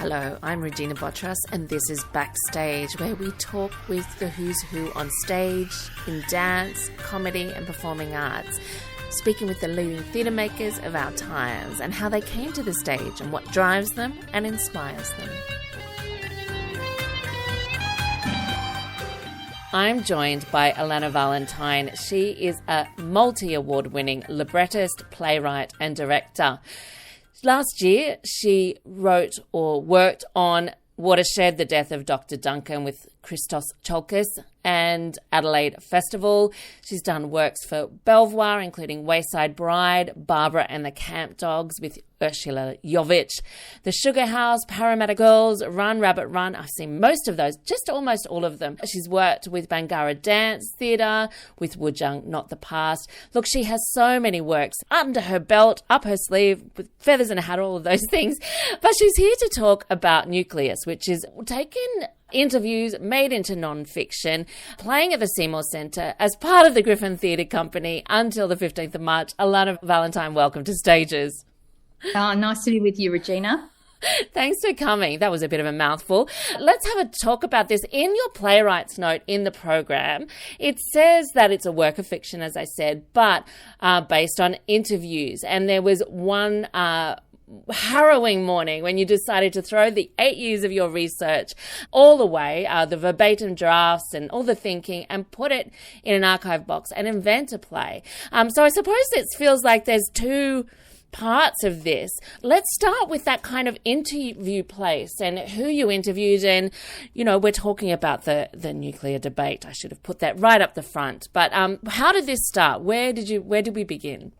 Hello, I'm Regina Botras, and this is Backstage, where we talk with the who's who on stage, in dance, comedy and performing arts, speaking with the leading theatre makers of our times and how they came to the stage and what drives them and inspires them. I'm joined by Alana Valentine. She is a multi-award-winning librettist, playwright and director. Last year, she wrote or worked on Watershed, the Death of Dr. Duncan with Christos Chalkis and Adelaide Festival. She's done works for Belvoir, including Wayside Bride, Barbara and the Camp Dogs with Ursula Jovic, The Sugar House, Parramatta Girls, Run Rabbit Run. I've seen most of those, just almost all of them. She's worked with Bangarra Dance Theatre, with Woojung Not the Past. Look, she has so many works under her belt, up her sleeve, with feathers in a hat, all of those things. But she's here to talk about Nucleus, which is taken interviews made into non-fiction, playing at the Seymour Centre as part of the Griffin Theatre Company until the 15th of March. Alana Valentine, welcome to Stages. Nice to be with you, Regina. Thanks for coming. That was a bit of a mouthful. Let's have a talk about this. In your playwright's note in the program, it says that it's a work of fiction, as I said, but based on interviews. And there was one harrowing morning when you decided to throw the 8 years of your research all away, the verbatim drafts and all the thinking, and put it in an archive box and invent a play. So I suppose it feels like there's two parts of this. Let's start with that kind of interview place and who you interviewed. And, you know, we're talking about the nuclear debate. I should have put that right up the front. But how did this start? Where did we begin?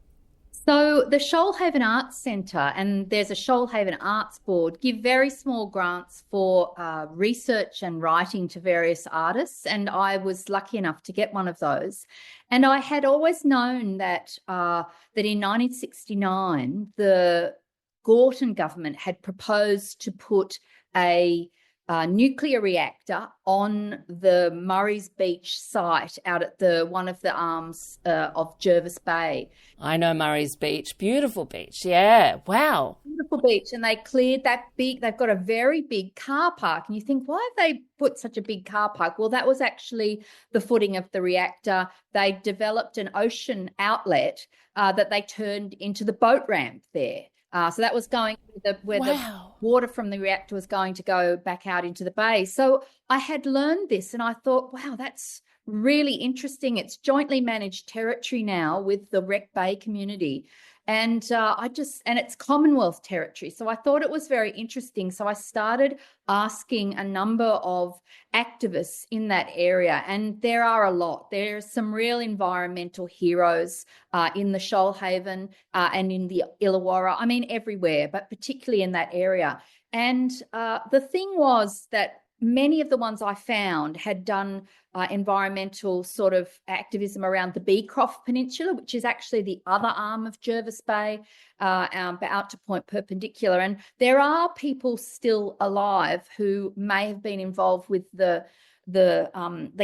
So the Shoalhaven Arts Centre, and there's a Shoalhaven Arts Board, give very small grants for research and writing to various artists, and I was lucky enough to get one of those. And I had always known that that in 1969 the Gorton government had proposed to put a nuclear reactor on the Murray's Beach site out at one of the arms of Jervis Bay. I know Murray's Beach. Beautiful beach. Yeah. Wow. Beautiful beach. And they cleared that big, they've got a very big car park. And you think, why have they put such a big car park? Well, that was actually the footing of the reactor. They developed an ocean outlet that they turned into the boat ramp there. So that was going where the water from the reactor was going to go back out into the bay. So I had learned this and I thought, wow, that's really interesting. It's jointly managed territory now with the Wreck Bay community. And and it's Commonwealth territory. So I thought it was very interesting. So I started asking a number of activists in that area. And there are a lot. There are some real environmental heroes in the Shoalhaven and in the Illawarra. I mean, everywhere, but particularly in that area. And the thing was that many of the ones I found had done environmental sort of activism around the Beecroft Peninsula, which is actually the other arm of Jervis Bay, out to Point Perpendicular. And there are people still alive who may have been involved with the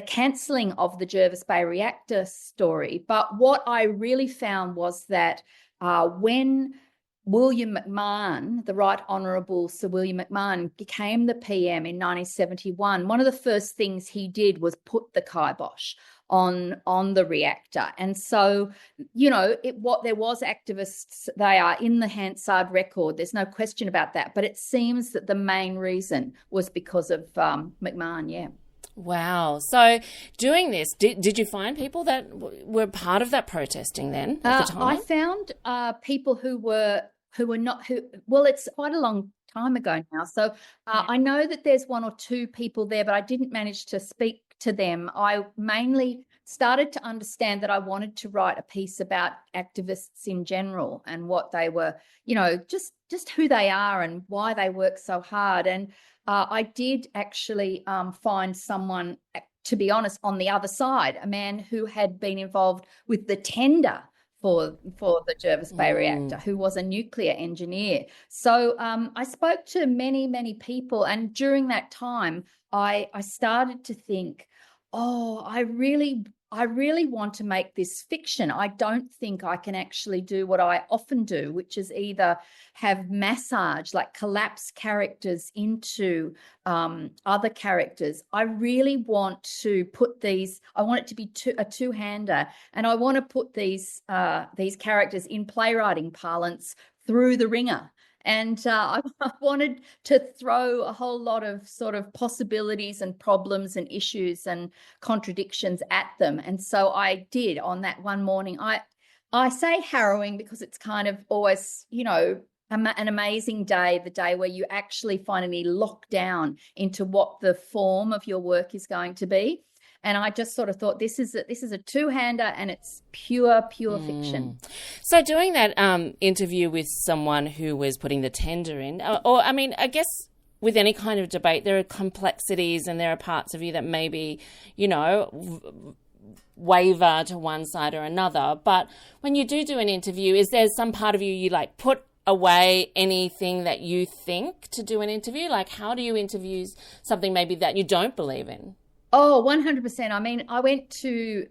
cancelling of the Jervis Bay reactor story. But what I really found was that when William McMahon, the Right Honourable Sir William McMahon, became the PM in 1971, one of the first things he did was put the kibosh on the reactor. And so, you know, there was activists, they are in the Hansard record, there's no question about that, but it seems that the main reason was because of McMahon, yeah. Wow. So doing this, did you find people that were part of that protesting then at the time? I found people who were not, well, it's quite a long time ago now. So I know that there's one or two people there, but I didn't manage to speak to them. I mainly started to understand that I wanted to write a piece about activists in general and what they were, you know, just who they are and why they work so hard. And I did actually find someone, to be honest, on the other side, a man who had been involved with the tender for the Jervis Bay reactor, who was a nuclear engineer. So I spoke to many, many people. And during that time, I started to think, I really I really want to make this fiction. I don't think I can actually do what I often do, which is either have massage, like collapse characters into other characters. I really want to put these, I want it to be a two-hander, and I want to put these characters in playwriting parlance through the ringer. And I wanted to throw a whole lot of sort of possibilities and problems and issues and contradictions at them. And so I did on that one morning. I say harrowing because it's kind of always, you know, an amazing day, the day where you actually finally lock down into what the form of your work is going to be. And I just sort of thought this is a two-hander, and it's pure fiction. So doing that interview with someone who was putting the tender in, or I mean, I guess with any kind of debate, there are complexities and there are parts of you that maybe, you know, waver to one side or another. But when you do an interview, is there some part of you like put away anything that you think to do an interview? Like, how do you interview something maybe that you don't believe in? Oh, 100%. I mean, I went to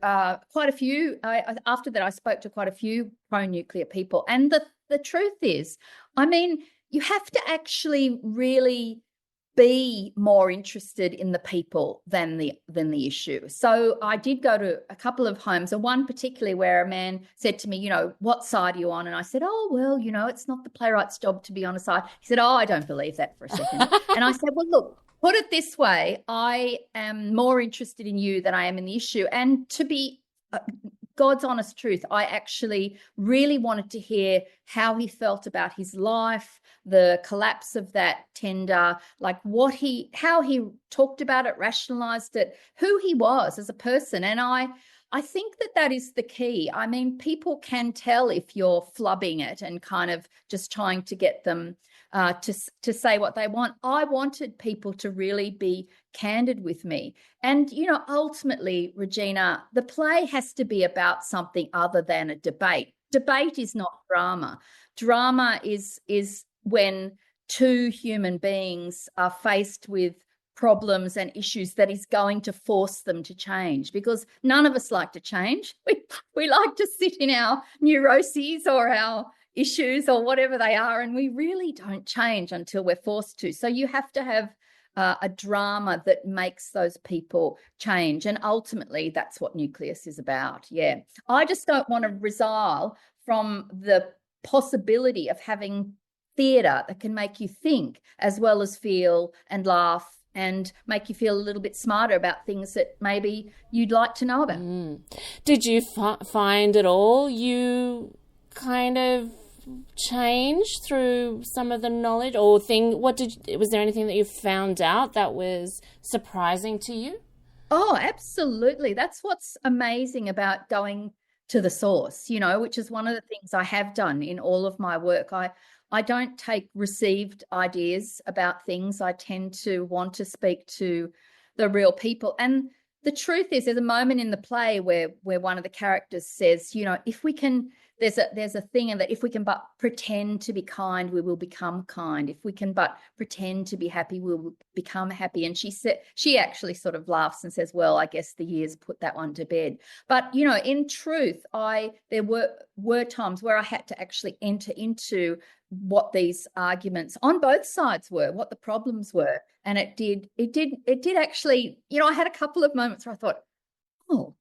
quite a few, after that I spoke to quite a few pro-nuclear people. And the truth is, I mean, you have to actually really be more interested in the people than the issue. So I did go to a couple of homes, and one particularly where a man said to me, you know, what side are you on? And I said, oh, well, you know, it's not the playwright's job to be on a side. He said, oh, I don't believe that for a second. And I said, well, look, put it this way, I am more interested in you than I am in the issue. And to be God's honest truth, I actually really wanted to hear how he felt about his life, the collapse of that tender, like how he talked about it, rationalized it, who he was as a person. And I think that is the key. I mean, people can tell if you're flubbing it and kind of just trying to get them to say what they want. I wanted people to really be candid with me. And, you know, ultimately, Regina, the play has to be about something other than a debate. Debate is not drama. Drama is when two human beings are faced with problems and issues that is going to force them to change, because none of us like to change. We like to sit in our neuroses or our issues or whatever they are, and we really don't change until we're forced to. So you have to have a drama that makes those people change, and ultimately that's what Nucleus is about. Yeah, I just don't want to resile from the possibility of having theatre that can make you think as well as feel and laugh and make you feel a little bit smarter about things that maybe you'd like to know about. Did you find at all you kind of change through some of the knowledge or was there anything that you found out that was surprising to you? Oh, absolutely. That's what's amazing about going to the source, you know, which is one of the things I have done in all of my work. I don't take received ideas about things. I tend to want to speak to the real people. And the truth is, there's a moment in the play where one of the characters says, you know, if we can, there's a thing in that if we can but pretend to be kind, we will become kind. If we can but pretend to be happy, we will become happy. And she actually sort of laughs and says, well, I guess the years put that one to bed. But, you know, in truth, there were times where I had to actually enter into what these arguments on both sides were, what the problems were. And it did actually, you know, I had a couple of moments where I thought, oh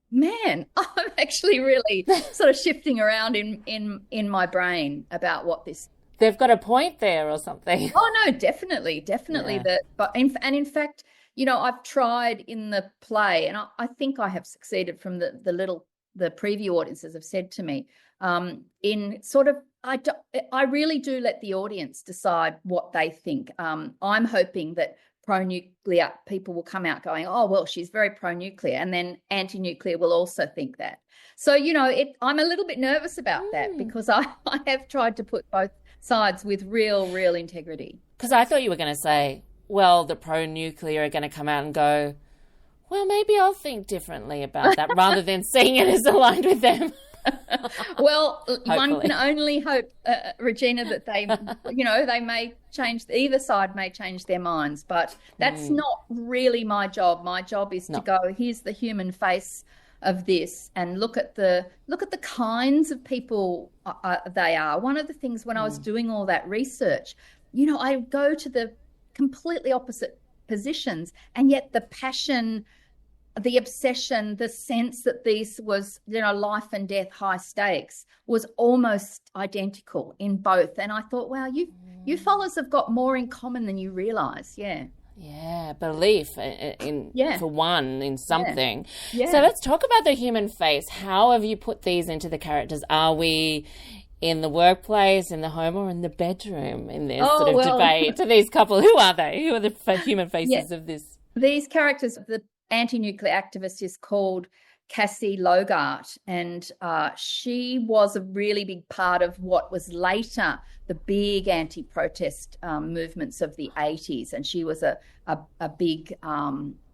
man, I'm actually really sort of shifting around in my brain about what this. They've got a point there or something. Oh no, definitely. Yeah. In fact, you know, I've tried in the play, and I think I have succeeded from the preview audiences have said to me, in sort of, I really do let the audience decide what they think. I'm hoping that pro-nuclear people will come out going, oh, well, she's very pro-nuclear, and then anti-nuclear will also think that. So, you know, I'm a little bit nervous about that, because I have tried to put both sides with real integrity. Because I thought you were going to say, well, the pro-nuclear are going to come out and go, well, maybe I'll think differently about that, rather than seeing it as aligned with them. Well, hopefully. One can only hope, Regina, that they, you know, they may change, either side may change their minds, but that's not really my job. My job is to go, here's the human face of this and look at the kinds of people they are. One of the things when I was doing all that research, I go to the completely opposite positions, and yet the passion, the obsession, the sense that this was, life and death, high stakes, was almost identical in both. And I thought, wow, you fellas have got more in common than you realise. Yeah, belief in for one, in something. Yeah. So let's talk about the human face. How have you put these into the characters? Are we in the workplace, in the home, or in the bedroom in this debate to these couple? Who are they? Who are the human faces of this? These characters, the anti-nuclear activist is called Cassie Logart, and she was a really big part of what was later the big anti-protest movements of the 80s, and she was a big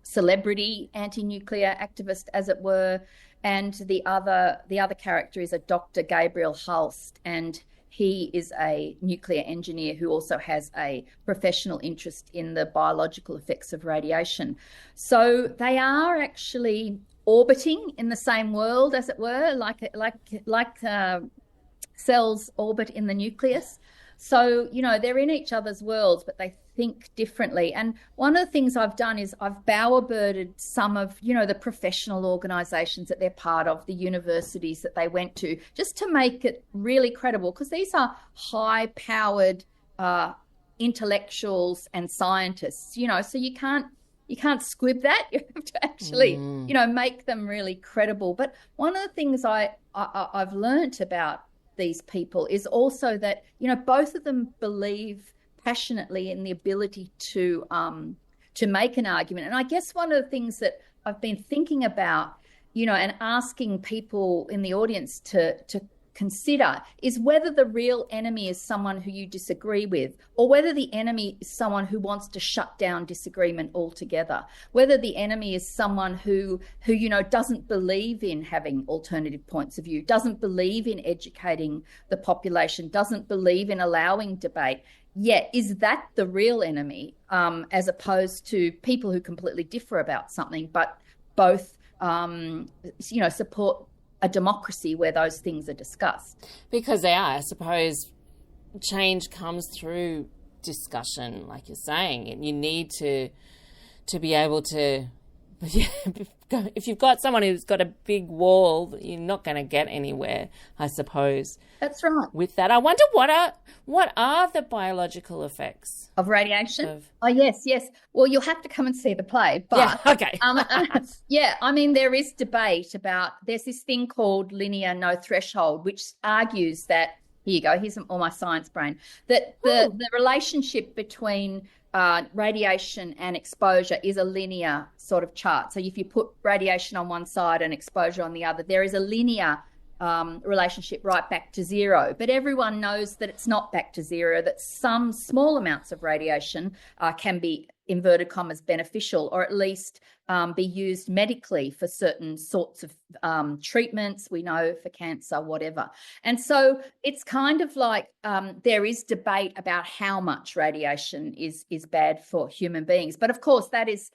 celebrity anti-nuclear activist, as it were. And the other character is a Dr. Gabriel Hulst, and he is a nuclear engineer who also has a professional interest in the biological effects of radiation. So they are actually orbiting in the same world, as it were, like cells orbit in the nucleus. So, they're in each other's worlds, but they think differently. And one of the things I've done is I've bowerbirded some of, the professional organisations that they're part of, the universities that they went to, just to make it really credible, because these are high-powered intellectuals and scientists, so you can't squib that. You have to actually, make them really credible. But one of the things I've learnt about these people is also that, both of them believe passionately in the ability to make an argument. And I guess one of the things that I've been thinking about, and asking people in the audience to consider is whether the real enemy is someone who you disagree with, or whether the enemy is someone who wants to shut down disagreement altogether, whether the enemy is someone who doesn't believe in having alternative points of view, doesn't believe in educating the population, doesn't believe in allowing debate. Yet, is that the real enemy, as opposed to people who completely differ about something, but both support a democracy where those things are discussed? Because they are, I suppose, change comes through discussion, like you're saying, and you need to be able to. If you've got someone who's got a big wall, you're not going to get anywhere, I suppose. That's right. With that, I wonder what are the biological effects of radiation? Oh, yes. Well, you'll have to come and see the play. But, yeah, okay. There is debate about, there's this thing called linear no threshold, which argues that, here you go, here's all my science brain, that the relationship between radiation and exposure is a linear sort of chart. So if you put radiation on one side and exposure on the other, there is a linear relationship right back to zero. But everyone knows that it's not back to zero, that some small amounts of radiation can be, inverted commas, beneficial, or at least be used medically for certain sorts of treatments, we know, for cancer, whatever. And so it's kind of like there is debate about how much radiation is bad for human beings. But of course, that is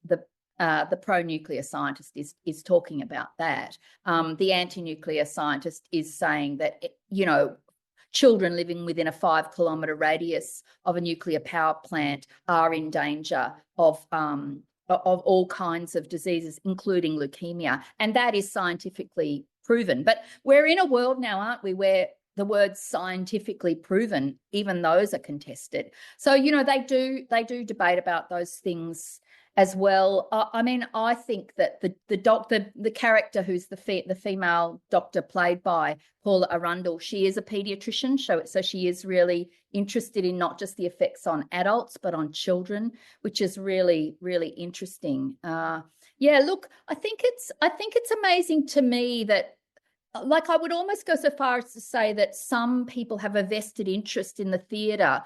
the pro-nuclear scientist is talking about that. The anti-nuclear scientist is saying that, children living within a 5-kilometre radius of a nuclear power plant are in danger of all kinds of diseases, including leukemia. And that is scientifically proven. But we're in a world now, aren't we, where the words scientifically proven, even those are contested. So, they do debate about those things as well. I think that the character who's the female doctor played by Paula Arundel, she is a paediatrician, so she is really interested in not just the effects on adults but on children, which is really, really interesting. Look, I think it's amazing to me that, like, I would almost go so far as to say that some people have a vested interest in the theatre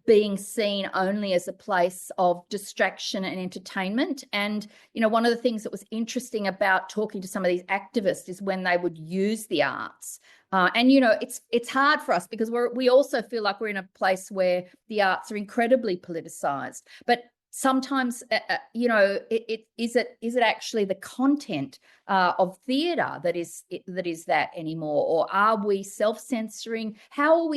being seen only as a place of distraction and entertainment. And, one of the things that was interesting about talking to some of these activists is when they would use the arts. It's hard for us because we also feel like we're in a place where the arts are incredibly politicised. But sometimes, is it actually the content of theatre that is that anymore, or are we self-censoring? How are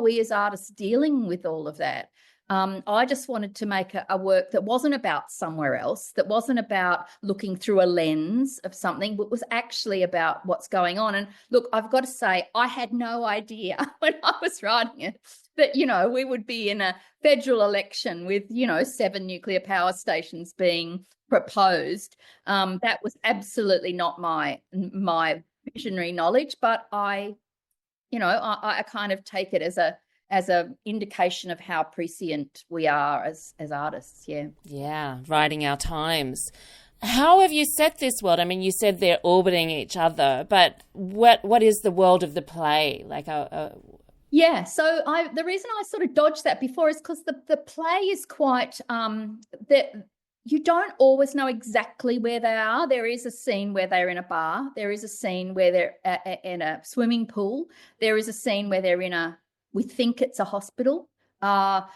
we as artists dealing with all of that? I just wanted to make a work that wasn't about somewhere else, that wasn't about looking through a lens of something, but was actually about what's going on. And look, I've got to say, I had no idea when I was writing it that, we would be in a federal election with, 7 nuclear power stations being proposed. That was absolutely not my visionary knowledge, but I kind of take it as a indication of how prescient we are as artists. Yeah, riding our times. How have you set this world? I mean, you said they're orbiting each other, but what is the world of the play like? So the reason I sort of dodged that before is because the play is quite that you don't always know exactly where they are. There is a scene where they're in a bar. There is a scene where they're in a swimming pool. There is a scene where they're we think it's a hospital. And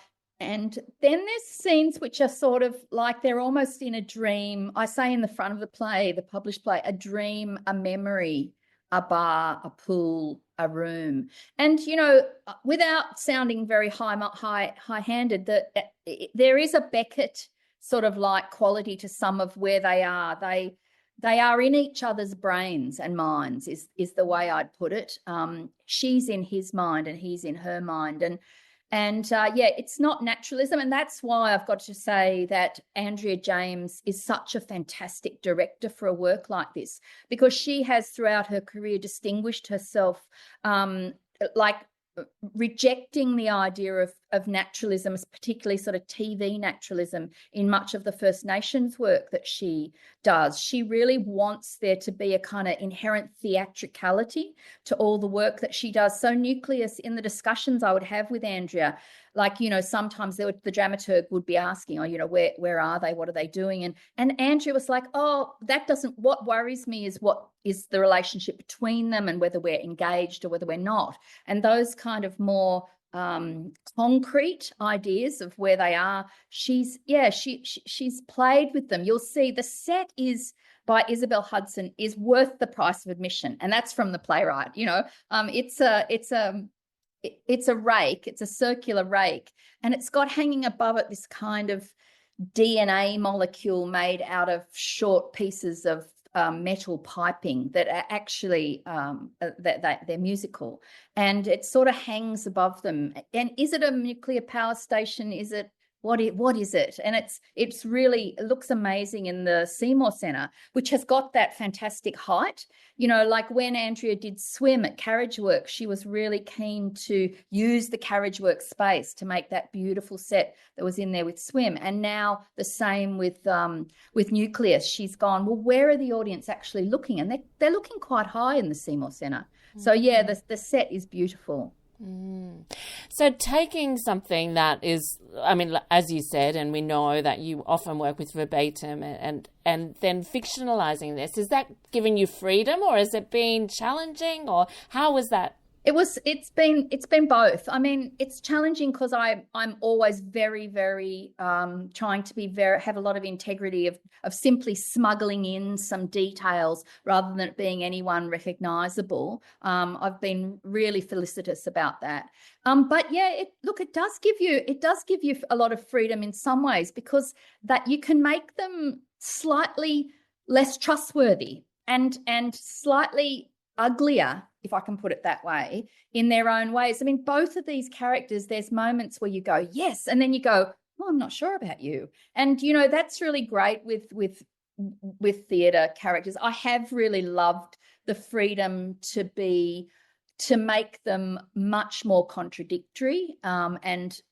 then there's scenes which are sort of like they're almost in a dream. I say in the front of the play, the published play, a dream, a memory, a bar, a pool, a room. And, without sounding very high-handed, there is a Beckett sort of like quality to some of where they are. They are in each other's brains and minds is the way I'd put it. She's in his mind and he's in her mind. And it's not naturalism. And that's why I've got to say that Andrea James is such a fantastic director for a work like this, because she has throughout her career distinguished herself rejecting the idea of naturalism, particularly sort of TV naturalism, in much of the First Nations work that she does. She really wants there to be a kind of inherent theatricality to all the work that she does. So Nucleus, in the discussions I would have with Andrea, sometimes the dramaturg would be asking, where are they? What are they doing? And Andrea was like, what worries me is what is the relationship between them and whether we're engaged or whether we're not. And those kind of more concrete ideas of where they are, she's played with them. You'll see the set is by Isabel Hudson is worth the price of admission, and that's from the playwright. It's a rake, it's a circular rake, and it's got hanging above it this kind of DNA molecule made out of short pieces of metal piping that are actually they're musical, and it sort of hangs above them. And is it a nuclear power station? Is it what is it? And it looks amazing in the Seymour Centre, which has got that fantastic height. Like when Andrea did Swim at Carriage Works, she was really keen to use the Carriage Works space to make that beautiful set that was in there with Swim. And now the same with Nucleus. She's gone, well, where are the audience actually looking? And they're looking quite high in the Seymour Centre. So the set is beautiful. So taking something that is, as you said, and we know that you often work with verbatim and then fictionalizing this, is that giving you freedom, or has it been challenging, or how was that? It's been both. It's challenging because I'm always very, very trying to have a lot of integrity of simply smuggling in some details rather than it being anyone recognizable. I've been really felicitous about that. But it does give you a lot of freedom in some ways, because that you can make them slightly less trustworthy and slightly uglier, if I can put it that way, in their own ways. Both of these characters, there's moments where you go, yes, and then you go, oh, I'm not sure about you. And, that's really great with theatre characters. I have really loved the freedom to make them much more contradictory. And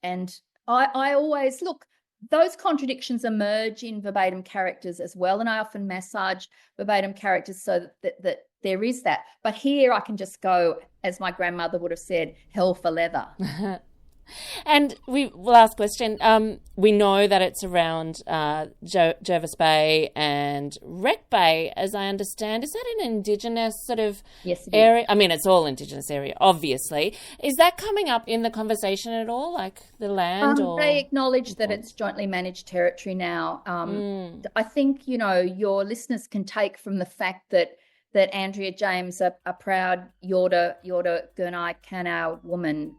I always look, those contradictions emerge in verbatim characters as well. And I often massage verbatim characters so that there is that. But here I can just go, as my grandmother would have said, hell for leather. And last question. We know that it's around Jervis Bay and Wreck Bay, as I understand. Is that an Indigenous sort of area? I mean, it's all Indigenous area, obviously. Is that coming up in the conversation at all, like the land? They acknowledge that it's jointly managed territory now. I think, your listeners can take from the fact that Andrea James, a proud Yorta Gurnai Kanau woman,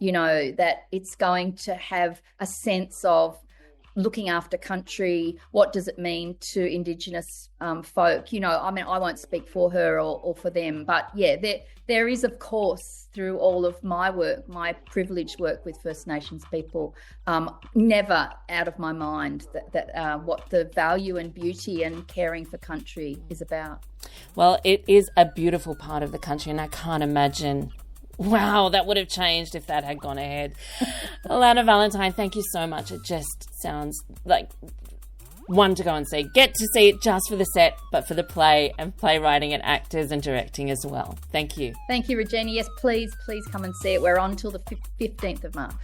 that it's going to have a sense of looking after country. What does it mean to Indigenous folk? I won't speak for her or for them, but yeah, there is, of course, through all of my work, my privileged work with First Nations people, never out of my mind that what the value and beauty and caring for country is about. Well, it is a beautiful part of the country, and I can't imagine. Wow, that would have changed if that had gone ahead. Alana Valentine, thank you so much. It just sounds like one to go and see. Get to see it just for the set, but for the play and playwriting and actors and directing as well. Thank you. Thank you, Regina. Yes, please come and see it. We're on till the 15th of March.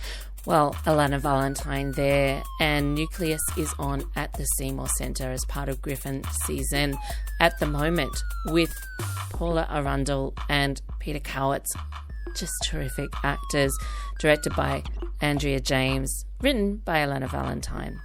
Well, Alana Valentine there, and Nucleus is on at the Seymour Centre as part of Griffin season at the moment with Paula Arundel and Peter Cowitz. Just terrific actors, directed by Andrea James, written by Alana Valentine.